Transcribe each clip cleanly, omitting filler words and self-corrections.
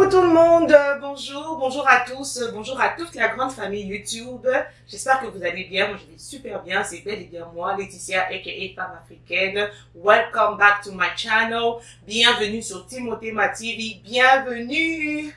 Coucou tout le monde, bonjour à tous, bonjour à toute la grande famille YouTube. J'espère que vous allez bien, moi je vais super bien, c'est bel et bien moi, Laetitia aka Femme Africaine. Welcome back to my channel, bienvenue sur Timothée Ma TV, bienvenue.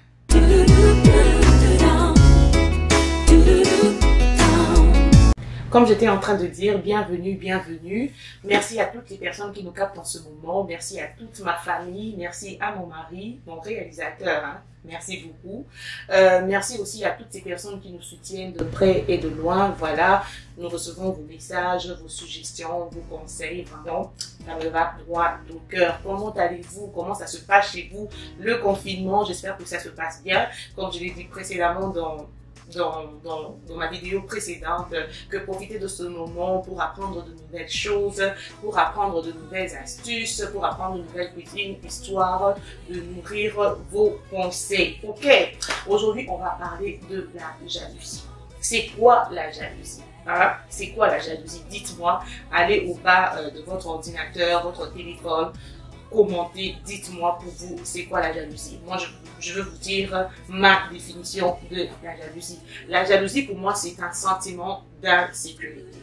Comme j'étais en train de dire, bienvenue, bienvenue. Merci à toutes les personnes qui nous captent en ce moment. Merci à toute ma famille. Merci à mon mari, mon réalisateur. Hein. Merci beaucoup. Merci aussi à toutes ces personnes qui nous soutiennent de près et de loin. Voilà, nous recevons vos messages, vos suggestions, vos conseils. Vraiment, ça me va droit au cœur. Comment allez-vous? Comment ça se passe chez vous? Le confinement, j'espère que ça se passe bien. Comme je l'ai dit précédemment dans ma vidéo précédente, que profitez de ce moment pour apprendre de nouvelles choses, pour apprendre de nouvelles astuces, pour apprendre de nouvelles cuisines, histoire de nourrir vos pensées. Ok, aujourd'hui on va parler de la jalousie. C'est quoi la jalousie? Hein? C'est quoi la jalousie? Dites-moi, allez au bas de votre ordinateur, votre téléphone, commentez, dites-moi pour vous, c'est quoi la jalousie? Moi, je veux vous dire ma définition de la jalousie. La jalousie, pour moi, c'est un sentiment d'insécurité.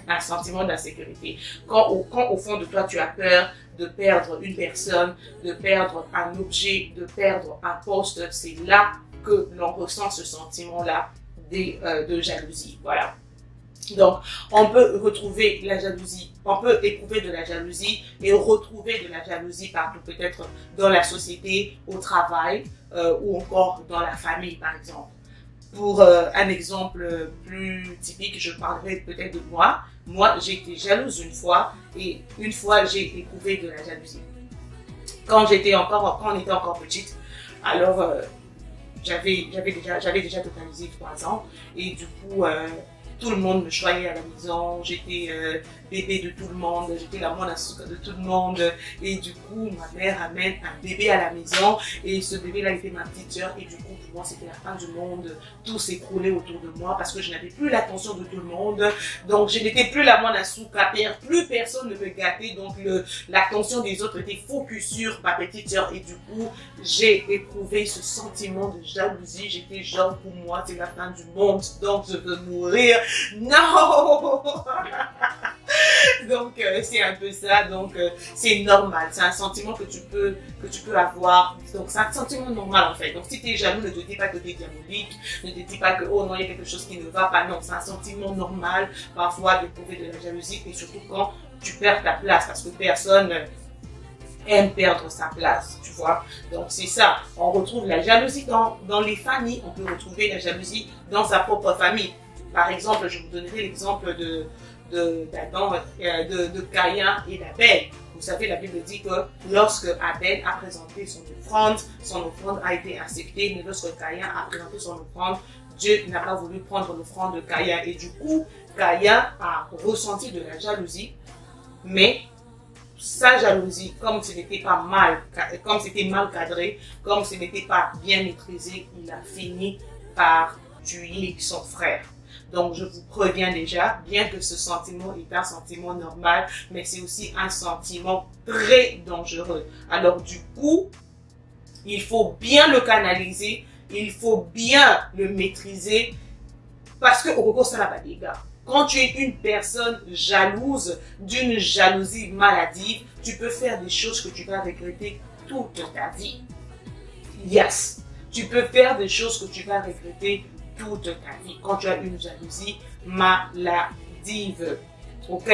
Un sentiment d'insécurité. Quand au fond de toi, tu as peur de perdre une personne, de perdre un objet, de perdre un poste, c'est là que l'on ressent ce sentiment-là de jalousie. Voilà. Donc, on peut retrouver la jalousie, on peut éprouver de la jalousie et retrouver de la jalousie partout, peut-être dans la société, au travail ou encore dans la famille, par exemple. Pour un exemple plus typique, je parlerai peut-être de moi. Moi, j'ai été jalouse une fois et une fois, j'ai éprouvé de la jalousie. Quand on était encore petite, alors j'avais déjà totalisé 3 ans et du coup, tout le monde me choyait à la maison, j'étais bébé de tout le monde, j'étais la moine à sucre de tout le monde. Et du coup, ma mère amène un bébé à la maison et ce bébé-là était ma petite soeur. Et du coup, pour moi, c'était la fin du monde. Tout s'écroulait autour de moi parce que je n'avais plus l'attention de tout le monde. Donc, je n'étais plus la moine à sucre à père. Plus personne ne me gâtait. Donc, l'attention des autres était focus sur ma petite soeur. Et du coup, j'ai éprouvé ce sentiment de jalousie. J'étais genre, pour moi, c'est la fin du monde. Donc, je veux mourir. Non. Donc c'est un peu ça, donc c'est normal, c'est un sentiment que tu peux avoir, donc c'est un sentiment normal en fait. Donc si tu es jaloux, ne te dis pas que tu es diabolique, ne te dis pas que oh non il y a quelque chose qui ne va pas, non, c'est un sentiment normal parfois d'éprouver de la jalousie et surtout quand tu perds ta place parce que personne aime perdre sa place, tu vois. Donc c'est ça, on retrouve la jalousie dans les familles, on peut retrouver la jalousie dans sa propre famille. Par exemple, je vous donnerai l'exemple de Caïn et d'Abel. Vous savez, la Bible dit que lorsque Abel a présenté son offrande a été acceptée, mais lorsque Caïn a présenté son offrande, Dieu n'a pas voulu prendre l'offrande de Caïn. Et du coup, Caïn a ressenti de la jalousie, mais sa jalousie, comme ce n'était pas comme c'était mal cadré, comme ce n'était pas bien maîtrisé, il a fini par tuer son frère. Donc, je vous préviens déjà, bien que ce sentiment est un sentiment normal, mais c'est aussi un sentiment très dangereux. Alors, du coup, il faut bien le canaliser, il faut bien le maîtriser, parce que au cours ça n'a pas dégâts. Quand tu es une personne jalouse, d'une jalousie maladive, tu peux faire des choses que tu vas regretter toute ta vie. Yes, tu peux faire des choses que tu vas regretter toute ta vie quand tu as une jalousie maladive. Ok?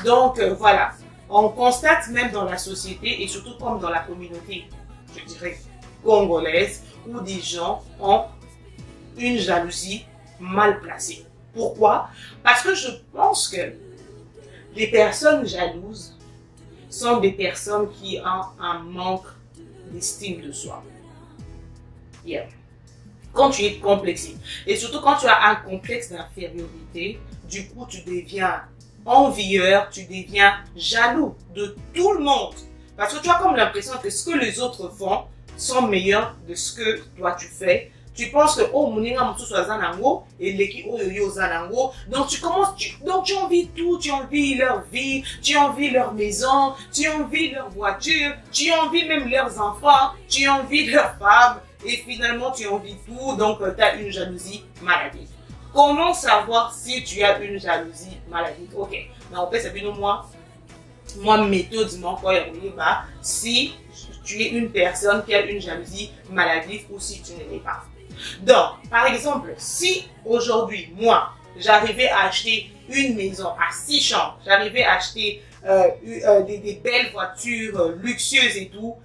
Donc voilà, on constate même dans la société et surtout comme dans la communauté, je dirais congolaise, où des gens ont une jalousie mal placée. Pourquoi? Parce que je pense que les personnes jalouses sont des personnes qui ont un manque d'estime de soi. Yeah. Quand tu es complexé, et surtout quand tu as un complexe d'infériorité, du coup tu deviens envieur, tu deviens jaloux de tout le monde. Parce que tu as comme l'impression que ce que les autres font sont meilleurs de ce que toi tu fais. tu penses que oh moninga mususu azanango et leki oyo zanango, donc tu envies tout, tu envies leur vie, tu envies leur maison, tu envies leur voiture, tu envies même leurs enfants, tu envies leurs femmes et finalement tu envies tout, donc tu as une jalousie maladive. Comment savoir si tu as une jalousie maladive? Ok, mais on peut savoir moi méthode si tu es une personne qui a une jalousie maladive ou si tu ne l'es pas. Donc, par exemple, si aujourd'hui, moi, j'arrivais à acheter une maison à 6 chambres, j'arrivais à acheter des belles voitures luxueuses et tout,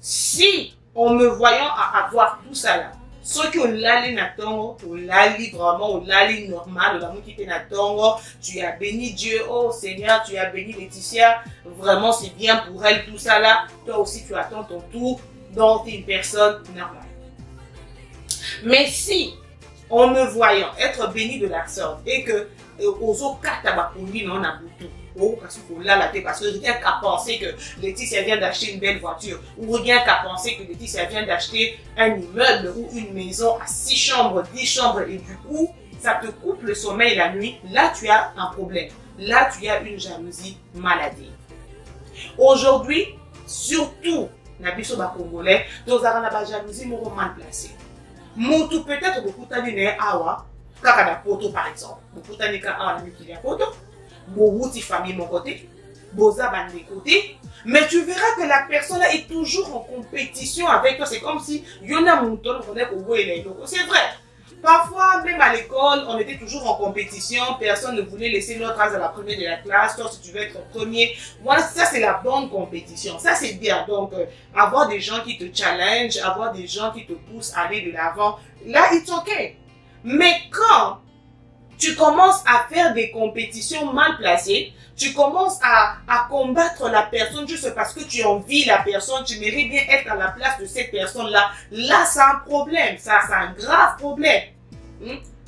si en me voyant à avoir tout ça là, ce que l'ali natongo, ou l'ali vraiment, ou l'ali normal, ou l'amour qui te natongo, tu as béni Dieu, oh Seigneur, tu as béni Laetitia, vraiment c'est bien pour elle tout ça là, toi aussi tu attends ton tour, donc tu es une personne normale. Mais si, en me voyant être béni de la sorte, et que aux autres katabakundi non a beaucoup, parce que rien qu'à penser que Laetitia vient d'acheter une belle voiture, ou rien qu'à penser que Laetitia vient d'acheter un immeuble ou une maison à 6 chambres, 10 chambres, et du coup, ça te coupe le sommeil la nuit, là tu as un problème. Là tu as une jalousie maladive. Aujourd'hui, surtout, nabiso ba congolais, nous avons la jalousie mal placée. Moutou peut-être beaucoup d'années awa, kaka da poto par exemple, beaucoup d'années ka awa na miki ya poto. Beaucoup de famille mon côté, Boza ban de côté, mais tu verras que la personne là est toujours en compétition avec toi. C'est comme si Yona Mouton connaît au bout et les locaux. C'est vrai. Parfois, même à l'école, on était toujours en compétition. Personne ne voulait laisser l'autre à la première de la classe. Toi, si tu veux être premier. Voilà, ça c'est la bonne compétition. Ça c'est bien. Donc, avoir des gens qui te challenge, avoir des gens qui te poussent à aller de l'avant. Là, it's ok. Mais quand tu commences à faire des compétitions mal placées, tu commences à combattre la personne juste parce que tu envies la personne, tu mérites bien être à la place de cette personne-là. Là, c'est un problème, ça c'est un grave problème.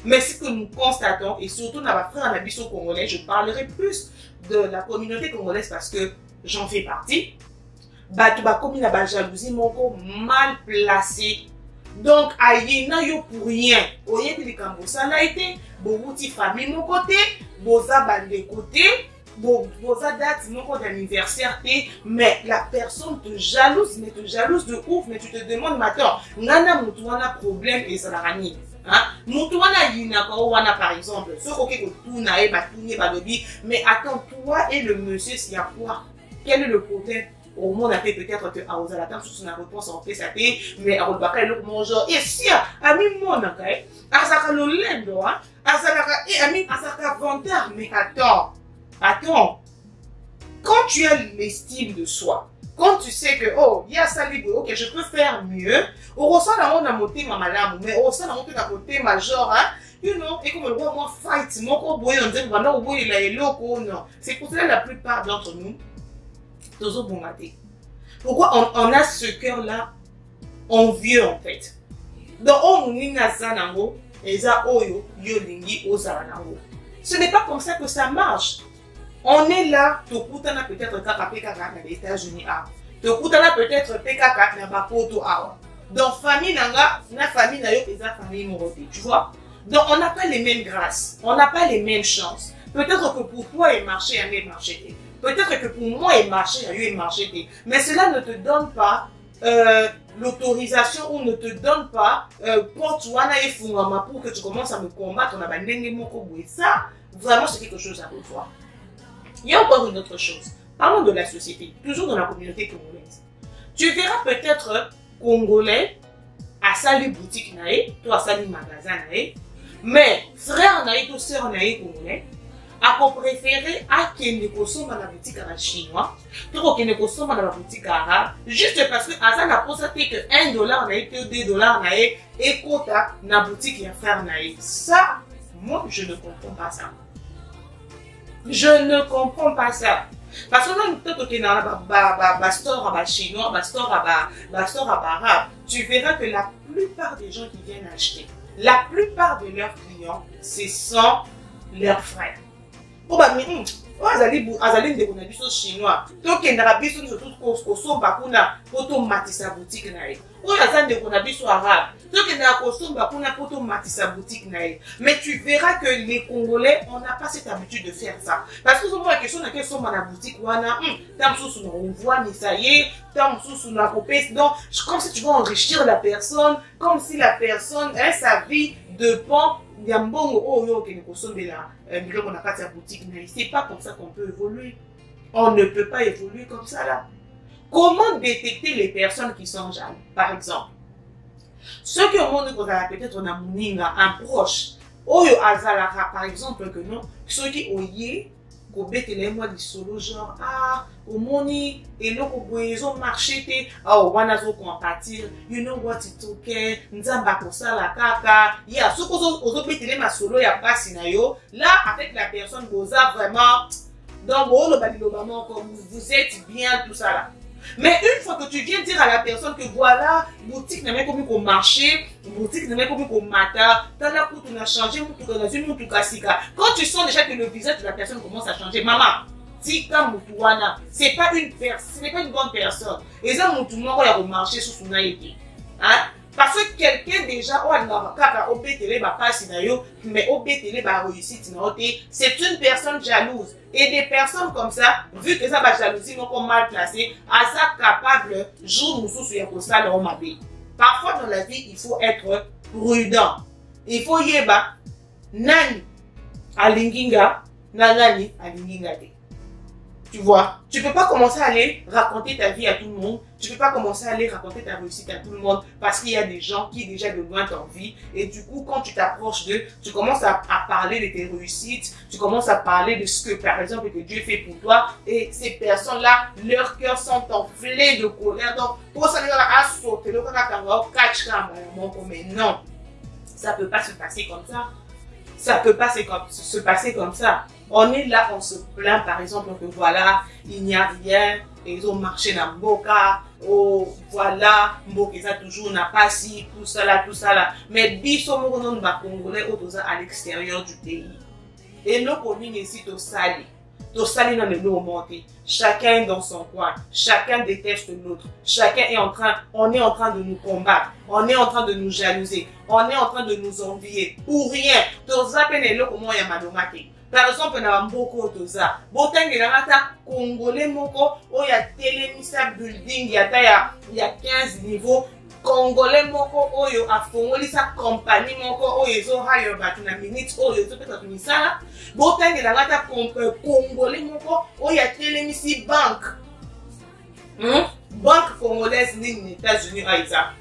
Mais ce que nous constatons, et surtout dans ma frère Nabiso congolais, je parlerai plus de la communauté congolaise parce que j'en fais partie. Bah, tu vas comme la jalousie, mal placée. Donc, ayena yo pour rien. Oye, tu dis ça a été, beaucoup famille mon côté, boza bande côté, boza date mon côté d'anniversaire, mais la personne te jalouse, mais te jalouse de ouf, mais tu te demandes, mais attends, nana moutouna problème et ça n'a rien. Moutouna yina wana par exemple, ce que tout nae batouné balobi, mais attends, toi et le monsieur, s'il y a quoi? Quel est le problème? Au monde a fait peut-être que à la table sur la réponse en fait ça fait mais à l'autre le bonjour et si à mi mon nakai à ça le lendo à ça et à mi à ça vantar mais attends quand tu as l'estime de soi, quand tu sais que oh il y a ça libre, ok je peux faire mieux, au ressent la on a monté ma madame mais au ressent la monté à côté major you know, et comme le roi moi fight mon ko boy on dit vraiment oui il est loco non, c'est pour cela la plupart d'entre nous pourquoi on a ce cœur-là envieux en fait? Donc, ce n'est pas comme ça que ça marche. On est là, peut-être les États-Unis, peut-être donc, famille na famille tu vois? Donc, on n'a pas les mêmes grâces, on n'a pas les mêmes chances. Peut-être que pour toi, il marchait, il a marché. Peut-être que pour moi, il marchait, il marché. Mais cela ne te donne pas l'autorisation ou ne te donne pas pour que tu commences à me combattre. Ça, vraiment, c'est quelque chose à revoir. Il y a encore une autre chose. Parlons de la société, toujours dans la communauté congolaise. Tu verras peut-être Congolais à sali boutique nae, toi à sali magasin nae, mais frère nae, toi sœur nae congolais, à préférer à kende kosomba na boutique à la chinois, to kende kosomba na boutique arabe, juste parce que Azan a constaté que $1 nae, que $2 nae, et quota na boutique ya frère nae. Ça, moi, je ne comprends pas ça. Je ne comprends pas ça. Parce que même peut-être que dans la store à chinois, store à arabe, tu verras que la plupart des gens qui viennent acheter, la plupart de leurs clients, ce sont leurs frères. Oh bah, azali ndeko na biso chinois tokendaka biso nyonso kosomba kuna po tomatisa boutique na ye. Oyo aza ndeko na biso arabe tokendaka kosomba kuna po tomatisa boutique na ye. Mais tu verras que les Congolais, on n'a pas cette habitude de faire ça. Parce que souvent la question na kesomba na boutique wana ta mosusu na envoie mais ça y est, ta mosusu na kopesa. Donc comme si tu veux enrichir la personne, comme si la personne sa vie dépend ya mbongo oyo okende kosombela biloko na kati ya boutique. Mais c'est pas comme ça qu'on peut évoluer. On ne peut pas évoluer comme ça là. Comment détecter les personnes qui sont jaloux? Par exemple, ceux qui ont peut-être on a moninga un proche oyo azalaka par exemple que non ceux qui oye kobetele moi du solo genre omoni eloko boyezo marché te wana zo compatir, you know what it okay, nzamba kosala kaka ya soko ozo betele ma solo ya pasi na yo là avec la personne goza vraiment donc comme vous êtes bien tout ça là. Mais une fois que tu viens dire à la personne que voilà, boutique n'a même comme marché, boutique n'a même comme matin, t'as la coup on a changé, quand tu sens déjà que le visage de la personne commence à changer, maman, tika mutuana, c'est pas une bonne personne. Et ça mutuana on a remarché sur son aïe. Hein? Parce que quelqu'un déjà, c'est une personne jalouse. Et des personnes comme ça, vu que ça va jalousie, donc mal placé, à ça capable, jour nous sous parfois dans la vie, il faut être prudent. Il faut yeba, nani, alinginga, nanani, alinginga. Tu vois, tu peux pas commencer à aller raconter ta vie à tout le monde. Tu peux pas commencer à aller raconter ta réussite à tout le monde parce qu'il y a des gens qui déjà de loin t'envient. Et du coup, quand tu t'approches d'eux, tu commences à parler de tes réussites. Tu commences à parler de ce que, par exemple, que Dieu fait pour toi. Et ces personnes-là, leurs cœurs sont enflés de colère. Donc, pour ça, mais non, ça peut pas se passer comme ça. Ça peut pas se passer comme ça. On est là, on se plaint par exemple que voilà, il n'y a rien, et ils ont marché dans Mboka, oh voilà, Mboka ça toujours n'a pas si, tout ça là. Mais biso mo non ba Congolais à l'extérieur du pays. Et nous connaissons ici au Sali. Au Sali dans le lot monté. Chacun dans son coin, chacun déteste l'autre. On est en train de nous combattre, on est en train de nous jalouser, on est en train de nous envier pour rien. Toza penelo comment ya madomate. Par exemple, na mboko toza. Botangi na mata Congolais moko oya telemisa building ya 15 niveaux. Congolais moko oyo afongoli sa compagnie moko oyo zo hire batu na minute oyo zo peta tumisala. Botangi na mata Congolais moko oya telemisi banque. Banque congolaise ni aux États-Unis par exemple.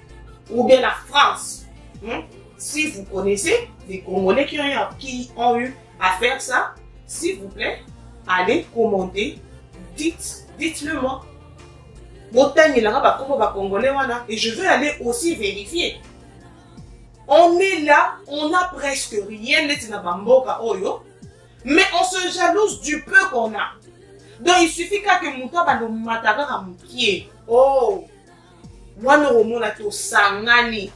Ou bien la France. Si vous connaissez des Congolais qui ont eu à faire ça, s'il vous plaît, allez commander, dites-le moi. Et je veux aller aussi vérifier. On est là, on n'a presque rien, mais on se jalouse du peu qu'on a. Donc il suffit que Mouta Matara pied. Oh, moi nous sangani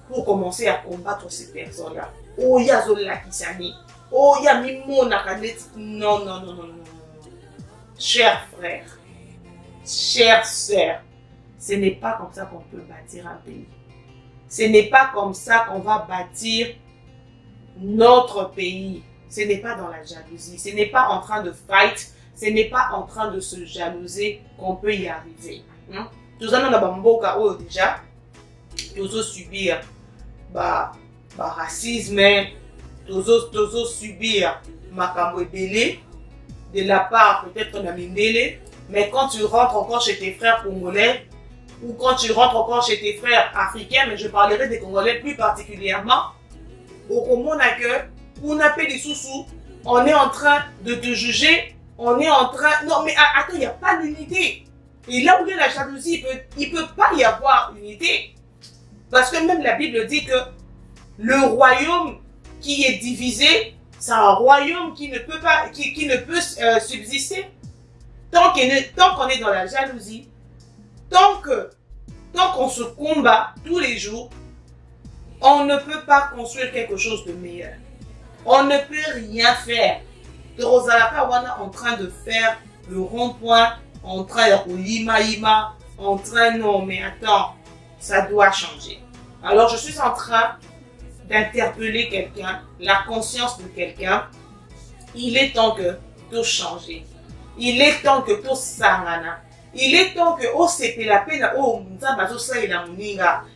pour commencer à combattre ces personnes-là. Oh, yazola kisani. Oh, ya mimona kanet. Non. Chers frères, chères sœurs, ce n'est pas comme ça qu'on peut bâtir un pays. Ce n'est pas comme ça qu'on va bâtir notre pays. Ce n'est pas dans la jalousie. Ce n'est pas en train de fight. Ce n'est pas en train de se jalouser qu'on peut y arriver. Tout ça, on a déjà. Tous subir racisme, tous subir makambo ebele de la part peut-être na mindele. Mais quand tu rentres encore chez tes frères congolais, ou quand tu rentres encore chez tes frères africains, mais je parlerai des Congolais plus particulièrement, au Congo, on appelle les sous-sous, on est en train de te juger, on est en train... Non, mais attends, il n'y a pas d'unité. Et là où il y a la jalousie, il peut pas y avoir unité. Parce que même la Bible dit que le royaume qui est divisé, c'est un royaume qui ne peut pas, qui ne peut subsister. Tant qu'on est dans la jalousie, tant qu'on se combat tous les jours, on ne peut pas construire quelque chose de meilleur. On ne peut rien faire. Torozalaka wana en train de faire le rond-point, en train de lima, en train, non mais attends, ça doit changer. Alors je suis en train d'interpeller quelqu'un, la conscience de quelqu'un. Il est temps que tout change. Il est temps que tout s'arrête. Il est temps que oh c'était la peine, oh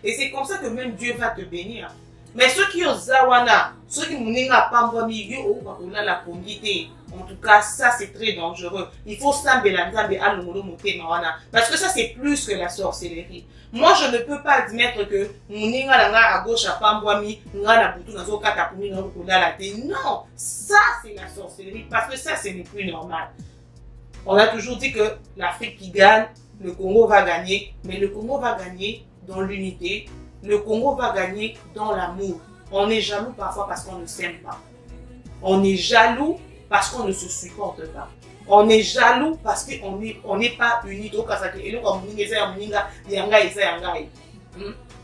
et c'est comme ça que même Dieu va te bénir. Mais ceux qui ont zawana, ceux qui muninga pamba milieu ou la condité, en tout cas ça c'est très dangereux. Il faut s'ambelanzambe à l'omolo moté mawana, parce que ça c'est plus que la sorcellerie. Moi je ne peux pas admettre que muninga langa à gauche à pambwami, nga na butu nazo kata pumi na kola la té. Non, ça c'est la sorcellerie parce que ça ce n'est plus normal. On a toujours dit que l'Afrique qui gagne, le Congo va gagner, mais le Congo va gagner dans l'unité. Le Congo va gagner dans l'amour. On est jaloux parfois parce qu'on ne s'aime pas. On est jaloux parce qu'on ne se supporte pas. On est jaloux parce qu'on n'est pas unis.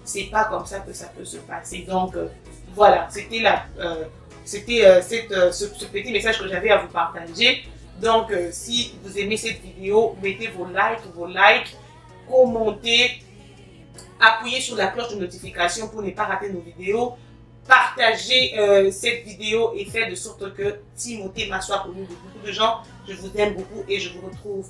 C'est pas comme ça que ça peut se passer. Donc voilà, c'était ce petit message que j'avais à vous partager. Donc si vous aimez cette vidéo, mettez vos likes, commentez. Appuyez sur la cloche de notification pour ne pas rater nos vidéos. Partagez cette vidéo et faites de sorte que Timothée soit connu de beaucoup de gens. Je vous aime beaucoup et je vous retrouve